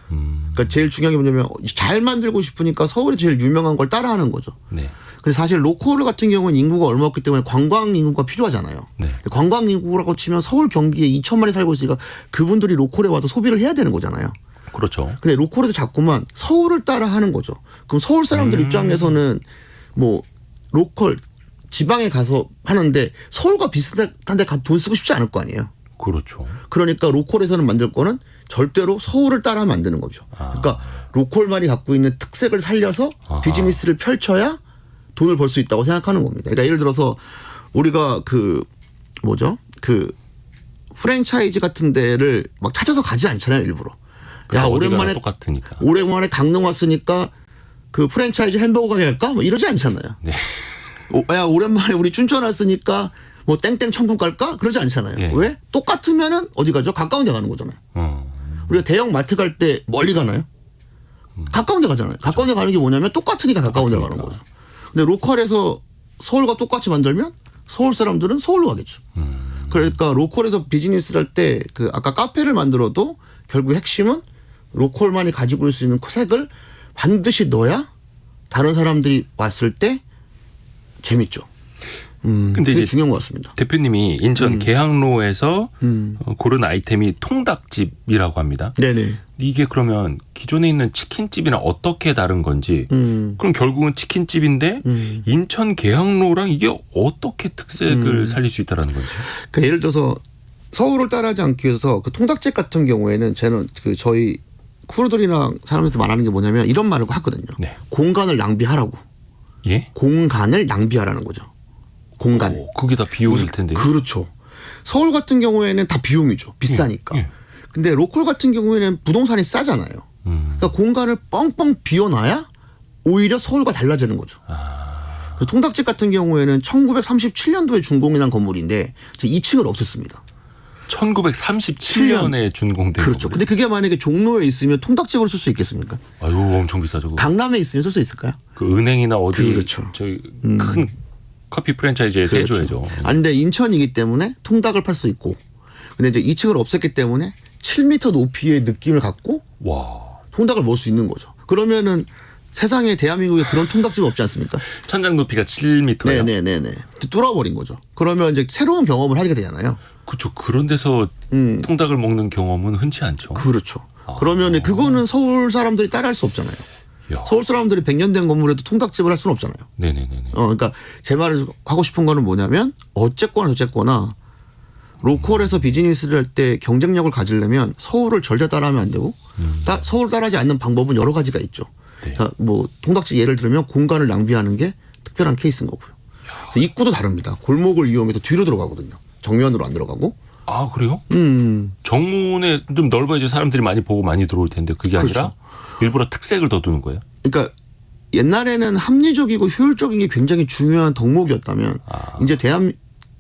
그러니까 제일 중요한 게 뭐냐면 잘 만들고 싶으니까 서울이 제일 유명한 걸 따라하는 거죠. 네. 근데 사실 로컬 같은 경우는 인구가 얼마 없기 때문에 관광 인구가 필요하잖아요. 네. 관광 인구라고 치면 서울 경기에 2천만이 살고 있으니까 그분들이 로컬에 와서 소비를 해야 되는 거잖아요. 그렇죠. 근데 로컬에서 자꾸만 서울을 따라 하는 거죠. 그럼 서울 사람들 입장에서는 뭐 로컬 지방에 가서 하는데 서울과 비슷한데 돈 쓰고 싶지 않을 거 아니에요. 그렇죠. 그러니까 로컬에서는 만들 거는 절대로 서울을 따라 만드는 거죠. 그러니까 로컬만이 갖고 있는 특색을 살려서 비즈니스를 펼쳐야 돈을 벌 수 있다고 생각하는 겁니다. 그러니까 예를 들어서 우리가 그 프랜차이즈 같은 데를 막 찾아서 가지 않잖아요, 일부러. 야, 오랜만에 똑같으니까. 오랜만에 강릉 왔으니까 그 프랜차이즈 햄버거 가게 갈까? 뭐 이러지 않잖아요. 네. 야, 오랜만에 우리 춘천 왔으니까 뭐 땡땡 천국 갈까? 그러지 않잖아요. 예. 왜? 똑같으면은 어디 가죠? 가까운 데 가는 거잖아요. 우리가 대형 마트 갈 때 멀리 가나요? 가까운 데 가잖아요. 가까운 데 가는 게 뭐냐면 똑같으니까 가까운 데 가는 거죠. 근데 로컬에서 서울과 똑같이 만들면 서울 사람들은 서울로 가겠죠. 그러니까 로컬에서 비즈니스를 할 때 그 아까 카페를 만들어도 결국 핵심은 로컬만이 가지고 있을 수 있는 색을 반드시 넣어야 다른 사람들이 왔을 때 재밌죠. 근데 그게 이제 중요한 것 같습니다. 대표님이 인천 계양로에서 고른 아이템이 통닭집이라고 합니다. 네네. 이게 그러면 기존에 있는 치킨집이랑 어떻게 다른 건지 그럼 결국은 치킨집인데 인천 계양로랑 이게 어떻게 특색을 살릴 수 있다라는 건지. 그러니까 예를 들어서 서울을 따라하지 않기 위해서 그 통닭집 같은 경우에는 저희 크루들이랑 사람들한테 말하는 게 뭐냐면 이런 말을 하거든요. 네. 공간을 낭비하라고. 예? 공간을 낭비하라는 거죠. 공간. 그게 다 비용일 텐데. 그렇죠. 서울 같은 경우에는 다 비용이죠. 비싸니까. 예. 근데 로컬 같은 경우에는 부동산이 싸잖아요. 그러니까 공간을 뻥뻥 비워놔야 오히려 서울과 달라지는 거죠. 그 통닭집 같은 경우에는 1937년도에 준공이 난 건물인데 2층을 없앴습니다. 1937년에 준공된. 그렇죠. 근데 그게 만약에 종로에 있으면 통닭집으로 쓸 수 있겠습니까? 아유 엄청 비싸죠. 그거. 강남에 있으면 쓸 수 있을까요? 그 은행이나 어디 그렇죠. 저희 큰 커피 프랜차이즈에서 해줘야죠. 아니 근데 인천이기 때문에 통닭을 팔 수 있고 근데 이제 2층을 없앴기 때문에 7m 높이의 느낌을 갖고 와. 통닭을 먹을 수 있는 거죠. 그러면은 세상에 대한민국에 그런 통닭집 없지 않습니까? 천장 높이가 7m예요. 네네네네. 뚫어버린 거죠. 그러면 이제 새로운 경험을 하게 되잖아요. 그렇죠. 그런 데서 통닭을 먹는 경험은 흔치 않죠. 그렇죠. 그러면 그거는 서울 사람들이 따라할 수 없잖아요. 야. 서울 사람들이 100년 된 건물에도 통닭집을 할 수는 없잖아요. 네네네네. 그러니까 제 말을 하고 싶은 거는 뭐냐면 어쨌거나 로컬에서 비즈니스를 할 때 경쟁력을 가지려면 서울을 절대 따라하면 안 되고 서울 따라하지 않는 방법은 여러 가지가 있죠. 네. 그러니까 뭐 통닭집 예를 들면 공간을 낭비하는 게 특별한 케이스인 거고요. 입구도 다릅니다. 골목을 이용해서 뒤로 들어가거든요. 정면으로 안 들어가고. 아 그래요? 정문에 좀 넓어야지 사람들이 많이 보고 많이 들어올 텐데 그게 아니라 그렇죠. 일부러 특색을 더 두는 거예요? 그러니까 옛날에는 합리적이고 효율적인 게 굉장히 중요한 덕목이었다면 이제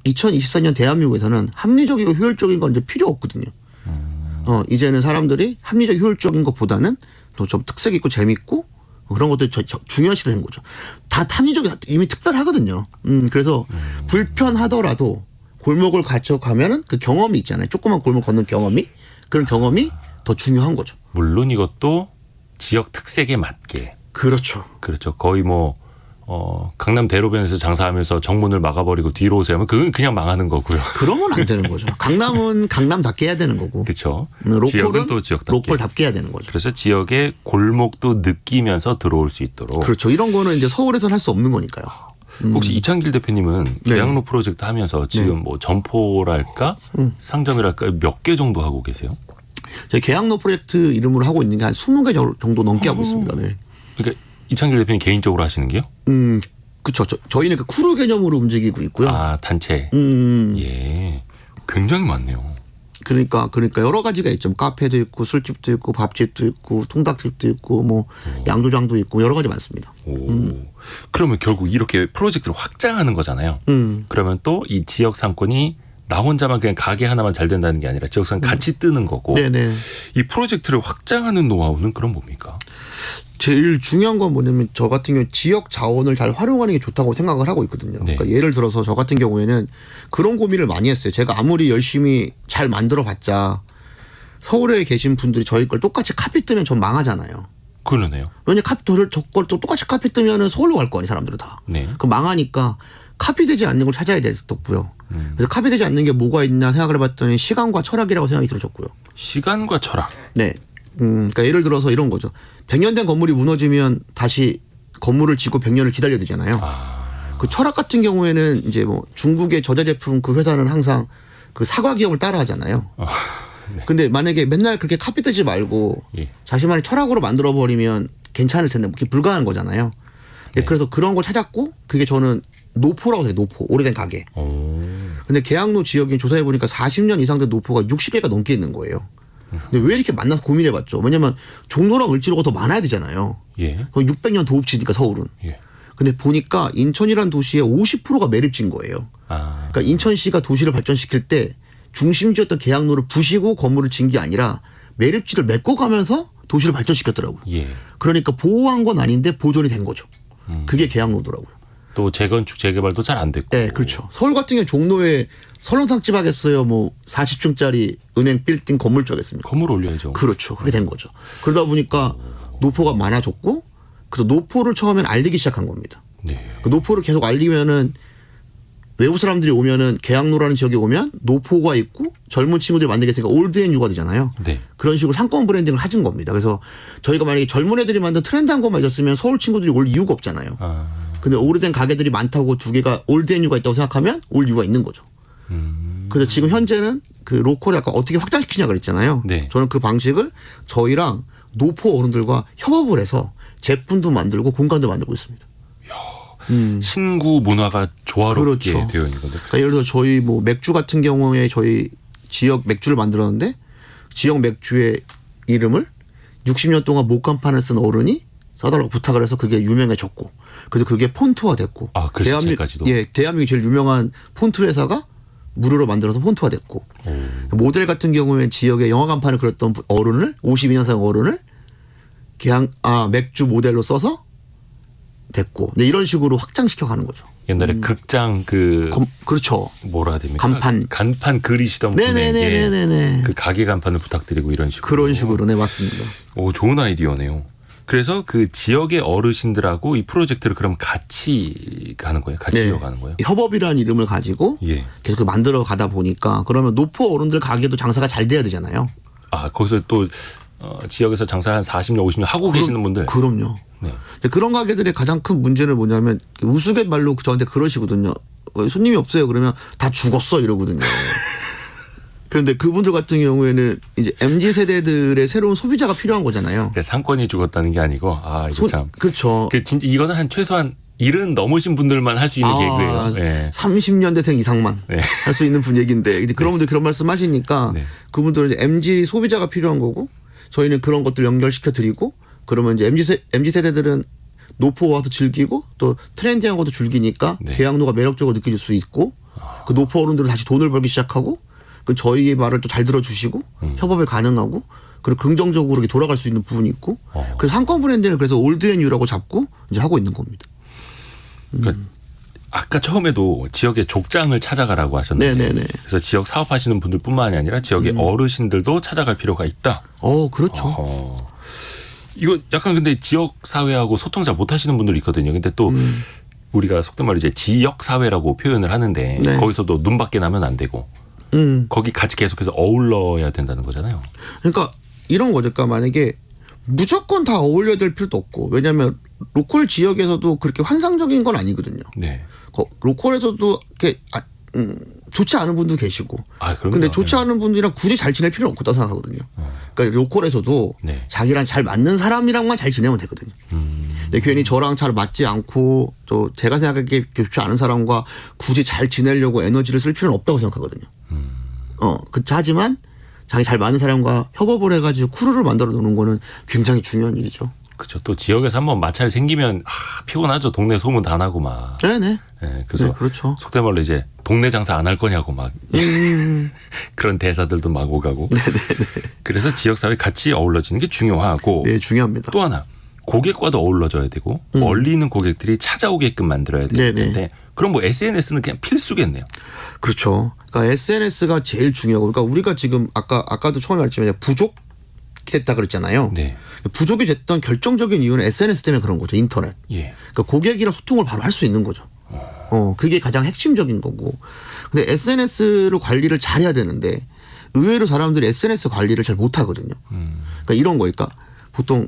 2024년 대한민국에서는 합리적이고 효율적인 건 이제 필요 없거든요. 이제는 사람들이 합리적 효율적인 것보다는 또 좀 특색 있고 재밌고 그런 것들이 중요시 되는 거죠. 다 합리적이 이미 특별하거든요. 그래서 불편하더라도 골목을 가면은 그 경험이 있잖아요. 조그만 골목 걷는 경험이 그런 경험이 더 중요한 거죠. 물론 이것도 지역 특색에 맞게. 그렇죠. 그렇죠. 거의 뭐 강남 대로변에서 장사하면서 정문을 막아버리고 뒤로 오세요 하면 그건 그냥 망하는 거고요. 그러면 안 되는 거죠. 강남은 강남답게 해야 되는 거고. 그렇죠. 로컬은 지역은 또 지역답게. 로컬답게 해야 되는 거죠. 그래서 지역의 골목도 느끼면서 들어올 수 있도록. 그렇죠. 이런 거는 이제 서울에서는 할 수 없는 거니까요. 혹시 이창길 대표님은 네. 계양로 프로젝트 하면서 지금 뭐 점포랄까 상점이랄까 몇 개 정도 하고 계세요? 저희 계양로 프로젝트 이름으로 하고 있는 게 한 20개 정도 넘게 하고 있습니다. 네. 그러니까 이창길 대표님 개인적으로 하시는 게요? 그렇죠. 저희는 그 크루 개념으로 움직이고 있고요. 아 단체. 예, 굉장히 많네요. 그러니까 여러 가지가 있죠. 뭐 카페도 있고 술집도 있고 밥집도 있고 통닭집도 있고 뭐 양조장도 있고 여러 가지 많습니다. 그러면 결국 이렇게 프로젝트를 확장하는 거잖아요. 그러면 또 이 지역 상권이 나 혼자만 그냥 가게 하나만 잘 된다는 게 아니라 지역 상권 같이 뜨는 거고. 네네. 이 프로젝트를 확장하는 노하우는 그럼 뭡니까? 제일 중요한 건 뭐냐면 저 같은 경우 지역 자원을 잘 활용하는 게 좋다고 생각을 하고 있거든요. 네. 그러니까 예를 들어서 저 같은 경우에는 그런 고민을 많이 했어요. 제가 아무리 열심히 잘 만들어봤자 서울에 계신 분들이 저희 걸 똑같이 카피 뜨면 전 망하잖아요. 그러네요. 왜냐 저걸 또 똑같이 카피 뜨면은 서울로 갈 거 아니에요, 사람들은 다. 네. 그럼 망하니까 카피되지 않는 걸 찾아야 됐었고요. 그래서 카피되지 않는 게 뭐가 있나 생각을 해봤더니 시간과 철학이라고 생각이 들어졌고요. 시간과 철학. 네. 그러니까 예를 들어서 이런 거죠. 100년 된 건물이 무너지면 다시 건물을 짓고 100년을 기다려야 되잖아요. 그 철학 같은 경우에는 이제 뭐 중국의 저자제품 그 회사는 항상 그 사과 기업을 따라 하잖아요. 네. 근데 만약에 맨날 그렇게 카피 뜨지 말고 예. 자신만의 철학으로 만들어 버리면 괜찮을 텐데 그게 불가능한 거잖아요. 네. 그래서 그런 걸 찾았고 그게 저는 노포라고 해요. 노포. 오래된 가게. 근데 계양로 지역에 조사해 보니까 40년 이상 된 노포가 60개가 넘게 있는 거예요. 근데 왜 이렇게 만나서 고민해 봤죠? 왜냐면 종로랑 을지로가 더 많아야 되잖아요. 예. 거의 600년 도읍지니까 서울은. 예. 근데 보니까 인천이라는 도시의 50%가 매립지인 거예요. 아. 그러니까 인천시가 도시를 발전시킬 때 중심지였던 계양로를 부시고 건물을 진 게 아니라 매립지를 메꿔가면서 도시를 발전시켰더라고요. 예. 그러니까 보호한 건 아닌데 보존이 된 거죠. 그게 계양로더라고요. 또 재건축 재개발도 잘 안 됐고. 네, 그렇죠. 서울 같은 경우 종로에 설렁탕집 하겠어요. 뭐 40층짜리 은행 빌딩 건물 쪽겠습니까? 건물 올려야죠. 그렇죠. 그렇게 된 거죠. 그러다 보니까 노포가 많아졌고 그래서 노포를 처음엔 알리기 시작한 겁니다. 네. 그 노포를 계속 알리면은 외부 사람들이 오면은 계양로라는 지역에 오면 노포가 있고 젊은 친구들이 만들게 되니까 올드앤뉴가 되잖아요. 네. 그런 식으로 상권 브랜딩을 하신 겁니다. 그래서 저희가 만약에 젊은 애들이 만든 트렌드한 것만 있었으면 서울 친구들이 올 이유가 없잖아요. 아. 근데 오래된 가게들이 많다고 두 개가 올드앤뉴가 있다고 생각하면 올 이유가 있는 거죠. 그래서 지금 현재는 그 로컬을 약간 어떻게 확장시키냐 그랬잖아요. 네. 저는 그 방식을 저희랑 노포 어른들과 협업을 해서 제품도 만들고 공간도 만들고 있습니다. 신구 문화가 조화롭게 그렇죠. 되어 있는 건데. 그러니까 예를 들어 저희 뭐 맥주 같은 경우에 저희 지역 맥주를 만들었는데 지역 맥주의 이름을 60년 동안 목간판을 쓴 어른이 써달라고 부탁을 해서 그게 유명해졌고 그래서 그게 폰트화 됐고 아, 글씨체까지도. 예, 대한민국 제일 유명한 폰트 회사가 무료로 만들어서 폰트화 됐고 모델 같은 경우에 지역에 영화 간판을 그렸던 어른을 52년생 어른을 맥주 모델로 써서 됐고 네, 이런 식으로 확장시켜 가는 거죠. 옛날에 극장 그렇죠. 뭐라 해야 됩니까? 간판 그리시던 분에게 네네네네네. 그 가게 간판을 부탁드리고 이런 식으로. 그런 식으로 네 맞습니다. 오, 좋은 아이디어네요. 그래서 그 지역의 어르신들하고 이 프로젝트를 그럼 같이 가는 거예요? 같이 이어가는 거예요? 협업이라는 이름을 가지고 예. 계속 만들어 가다 보니까 그러면 노포 어른들 가게도 장사가 잘 돼야 되잖아요. 아, 거기서 또 지역에서 장사를 한 40년, 50년 하고 계시는 분들. 그럼요. 네. 근데 그런 가게들의 가장 큰 문제는 뭐냐면 우스갯말로 저한테 그러시거든요. 손님이 없어요. 그러면 다 죽었어 이러거든요. 그런데 그분들 같은 경우에는 이제 MZ 세대들의 새로운 소비자가 필요한 거잖아요. 상권이 죽었다는 게 아니고 이거 참. 그렇죠. 진짜 이거는 한 최소한 70 넘으신 분들만 할 수 있는 개그예요. 네. 30년대생 이상만 네. 할 수 있는 분위기인데 이제 그런 분들 그런 말씀 하시니까 네. 그분들은 이제 MZ 소비자가 필요한 거고 저희는 그런 것들 연결시켜 드리고 그러면 이제 MZ 세대들은 노포 와서 즐기고 또 트렌디한 것도 즐기니까 네. 계양로가 매력적으로 느껴질 수 있고 그 노포 어른들은 다시 돈을 벌기 시작하고 그 저희의 말을 또 잘 들어주시고 협업을 가능하고 그리고 긍정적으로 이렇게 돌아갈 수 있는 부분이 있고 그래서 상권 브랜드는 그래서 올드앤뉴라고 잡고 이제 하고 있는 겁니다. 그러니까 아까 처음에도 지역의 족장을 찾아가라고 하셨는데 네네네. 그래서 지역 사업하시는 분들뿐만이 아니라 지역의 어르신들도 찾아갈 필요가 있다. 그렇죠. 이거 약간 근데 지역 사회하고 소통 잘 못하시는 분들이 있거든요. 근데 또 우리가 속된 말로 이제 지역 사회라고 표현을 하는데 네. 거기서도 눈밖에 나면 안 되고 거기 같이 계속해서 어울러야 된다는 거잖아요. 그러니까 이런 거죠. 그러니까 만약에 무조건 다 어울려야 될 필요도 없고 왜냐하면 로컬 지역에서도 그렇게 환상적인 건 아니거든요. 네. 로컬에서도 이렇게 좋지 않은 분도 계시고. 그럼요. 근데 좋지 않은 분들이랑 굳이 잘 지낼 필요는 없다고 생각하거든요. 그러니까 로컬에서도 네. 자기랑 잘 맞는 사람이랑만 잘 지내면 되거든요. 근데 괜히 저랑 잘 맞지 않고 또 제가 생각하기에 좋지 않은 사람과 굳이 잘 지내려고 에너지를 쓸 필요는 없다고 생각하거든요. 하지만 자기 잘 맞는 사람과 협업을 해가지고 크루를 만들어 놓는 거는 굉장히 중요한 일이죠. 그렇죠. 또 지역에서 한번 마찰이 생기면 피곤하죠. 동네 소문 다 나고 막. 네네. 네, 그래서 네, 그렇죠. 속된 말로 이제 동네 장사 안 할 거냐고 막 그런 대사들도 마구 가고. 그래서 지역 사회 같이 어우러지는 게 중요하고. 네, 중요합니다. 또 하나 고객과도 어울러져야 되고 멀리 있는 고객들이 찾아오게끔 만들어야 될 네네. 텐데 그럼 뭐 SNS는 그냥 필수겠네요. 그렇죠. 그러니까 SNS가 제일 중요하고 그러니까 우리가 지금 아까도 처음에 말했지만 부족됐다 그랬잖아요. 네. 부족이 됐던 결정적인 이유는 SNS 때문에 그런 거죠. 인터넷. 예. 그러니까 고객이랑 소통을 바로 할 수 있는 거죠. 그게 가장 핵심적인 거고. 근데 SNS로 관리를 잘해야 되는데 의외로 사람들이 SNS 관리를 잘 못하거든요. 그러니까 이런 거니까 보통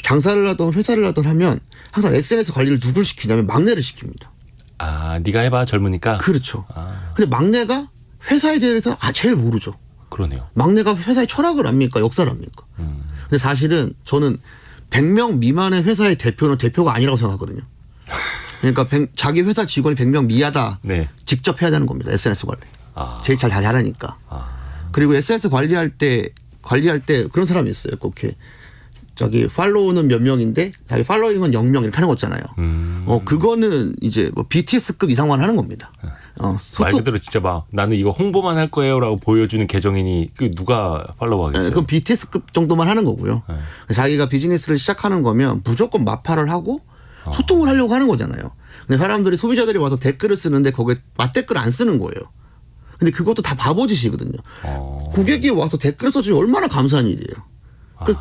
장사를 하던 회사를 하던 하면 항상 SNS 관리를 누굴 시키냐면 막내를 시킵니다. 아, 네가 해봐 젊으니까. 그렇죠. 근데 막내가 회사에 대해서 제일 모르죠. 그러네요. 막내가 회사의 철학을 압니까? 역사를 압니까? 근데 사실은 저는 100명 미만의 회사의 대표는 대표가 아니라고 생각하거든요. 그러니까 자기 회사 직원이 100명 미하다. 네. 직접 해야 되는 겁니다. SNS 관리. 제일 잘 잘하니까. 아. 그리고 SNS 관리할 때 그런 사람이 있어요. 그렇게 저기 팔로우는 몇 명인데 자기 팔로잉은 0명 이렇게 하는 거 있잖아요. 그거는 이제 뭐 BTS급 이상만 하는 겁니다. 말 소통. 그대로 진짜 막 나는 이거 홍보만 할 거예요라고 보여주는 계정이니 그 누가 팔로우하겠어요? 그럼 BTS급 정도만 하는 거고요. 자기가 비즈니스를 시작하는 거면 무조건 마파를 하고 소통을 하려고 하는 거잖아요. 근데 사람들이 소비자들이 와서 댓글을 쓰는데 거기에 맞댓글 안 쓰는 거예요. 근데 그것도 다 바보짓이거든요. 고객이 와서 댓글 써주면 얼마나 감사한 일이에요.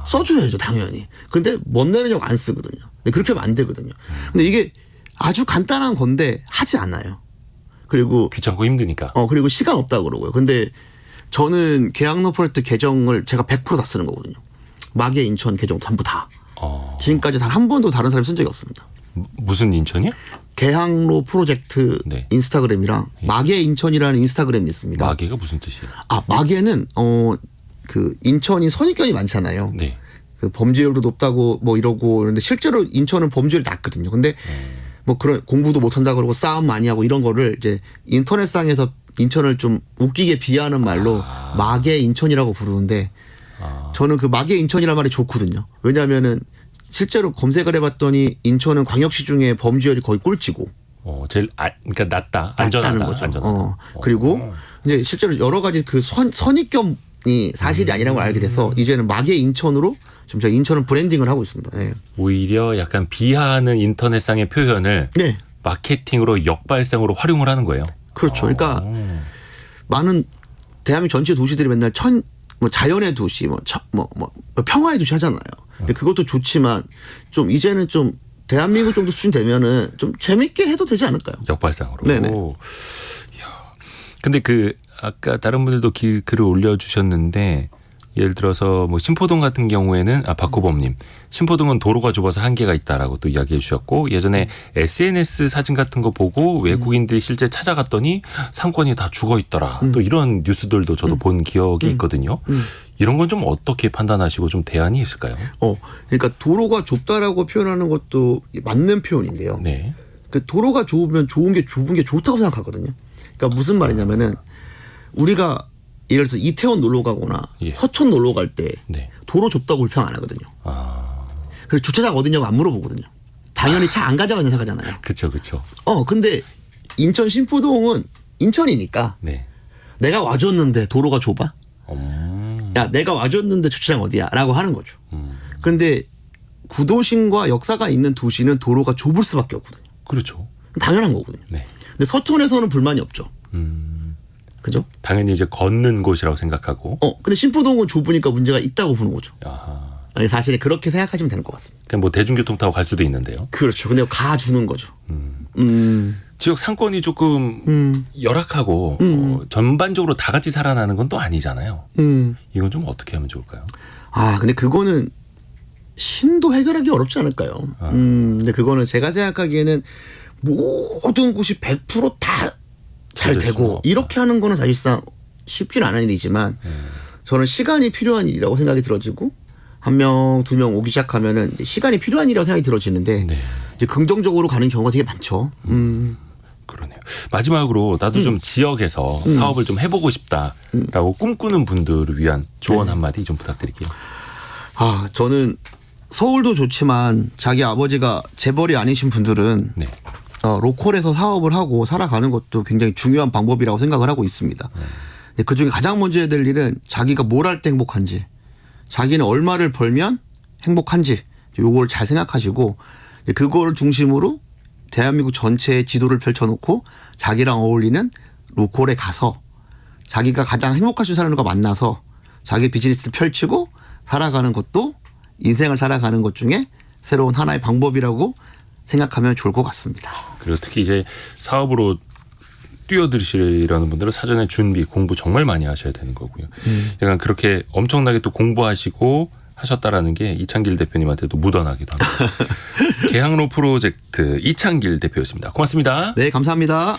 써줘야죠, 당연히. 근데 멋 내느냐고 안 쓰거든요. 근데 그렇게 하면 안 되거든요. 근데 이게 아주 간단한 건데 하지 않아요. 그리고 귀찮고 힘드니까. 그리고 시간 없다 그러고요. 근데 저는 계약노 프로젝트 계정을 제가 100% 다 쓰는 거거든요. 마계 인천 계정 전부 다. 지금까지 단 한 번도 다른 사람이 쓴 적이 없습니다. 무슨 인천이요? 계약로 프로젝트 네. 인스타그램이랑 마계 인천이라는 인스타그램이 있습니다. 마계가 무슨 뜻이에요? 마계는 그 인천이 선입견이 많잖아요. 네. 그 범죄율도 높다고 뭐 이러고 그런데 실제로 인천은 범죄율이 낮거든요. 근데 뭐 그런 공부도 못한다 그러고 싸움 많이 하고 이런 거를 이제 인터넷상에서 인천을 좀 웃기게 비하하는 말로 마계 인천이라고 부르는데 저는 그 마계 인천이라는 말이 좋거든요. 왜냐하면은 실제로 검색을 해봤더니 인천은 광역시 중에 범죄율이 거의 꼴찌고. 제일 그러니까 낮다, 안전하다, 낮다는 거죠. 안전하다. 그리고 이제 실제로 여러 가지 그 선입견이 사실이 아니라는 걸 알게 돼서 이제는 마계 인천으로 지금 제가 인천은 브랜딩을 하고 있습니다. 네. 오히려 약간 비하하는 인터넷상의 표현을 네. 마케팅으로 역발상으로 활용을 하는 거예요. 그렇죠. 그러니까 많은 대한민국 전체 도시들이 맨날 뭐 자연의 도시, 뭐 평화의 도시 하잖아요. 근데 그것도 좋지만 좀 이제는 좀 대한민국 정도 수준 되면은 좀 재밌게 해도 되지 않을까요? 역발상으로. 네네. 이야. 근데 그 아까 다른 분들도 글을 올려주셨는데 예를 들어서 뭐 신포동 같은 경우에는 박호범님 신포동은 도로가 좁아서 한계가 있다라고 또 이야기해 주셨고 예전에 SNS 사진 같은 거 보고 외국인들이 실제 찾아갔더니 상권이 다 죽어 있더라. 또 이런 뉴스들도 저도 본 기억이 있거든요. 이런 건 좀 어떻게 판단하시고 좀 대안이 있을까요? 그러니까 도로가 좁다라고 표현하는 것도 맞는 표현인데요. 네. 그 도로가 좁으면 좁은 게 좋다고 생각하거든요. 그러니까 무슨 말이냐면은 우리가 예를 들어서 이태원 놀러 가거나 서촌 놀러 갈 때 네. 도로 좁다고 불평 안 하거든요. 그리고 주차장 어디냐고 안 물어보거든요. 당연히 차 안 가져가는 생각하잖아요. 그렇죠, 그렇죠. 근데 인천 신포동은 인천이니까 네. 내가 와줬는데 도로가 좁아? 야, 내가 와줬는데 주차장 어디야? 라고 하는 거죠. 근데 구도심과 역사가 있는 도시는 도로가 좁을 수밖에 없거든요. 그렇죠. 당연한 거거든요. 네. 근데 서촌에서는 불만이 없죠. 그죠? 당연히 이제 걷는 곳이라고 생각하고. 근데 신포동은 좁으니까 문제가 있다고 보는 거죠. 아하. 아니, 사실 그렇게 생각하시면 되는 것 같습니다. 그냥 뭐 대중교통 타고 갈 수도 있는데요. 그렇죠. 근데 가주는 거죠. 지역 상권이 조금 열악하고 전반적으로 다 같이 살아나는 건 또 아니잖아요. 이건 좀 어떻게 하면 좋을까요? 근데 그거는 신도 해결하기 어렵지 않을까요? 근데 그거는 제가 생각하기에는 모든 곳이 100% 다 잘 되고 이렇게 하는 거는 사실상 쉽지는 않은 일이지만 저는 시간이 필요한 일이라고 생각이 들어지고 한 명, 두 명 오기 시작하면은 이제 시간이 필요한 일이라고 생각이 들어지는데 네. 이제 긍정적으로 가는 경우가 되게 많죠. 그러네요. 마지막으로 나도 좀 지역에서 사업을 좀 해보고 싶다라고 꿈꾸는 분들을 위한 조언 한마디 좀 부탁드릴게요. 저는 서울도 좋지만 자기 아버지가 재벌이 아니신 분들은 네. 로컬에서 사업을 하고 살아가는 것도 굉장히 중요한 방법이라고 생각을 하고 있습니다. 그중에 가장 먼저 해야 될 일은 자기가 뭘 할 때 행복한지 자기는 얼마를 벌면 행복한지 요걸 잘 생각하시고 그거를 중심으로 대한민국 전체의 지도를 펼쳐놓고 자기랑 어울리는 로컬에 가서 자기가 가장 행복할 수 있는 사람과 만나서 자기 비즈니스를 펼치고 살아가는 것도 인생을 살아가는 것 중에 새로운 하나의 방법이라고 생각하면 좋을 것 같습니다. 그리고 특히 이제 사업으로 뛰어드시려는 분들은 사전에 준비, 공부 정말 많이 하셔야 되는 거고요. 약간 그렇게 엄청나게 또 공부하시고 하셨다라는 게 이창길 대표님한테도 묻어나기도 합니다. 계양로 프로젝트 이창길 대표였습니다. 고맙습니다. 네, 감사합니다.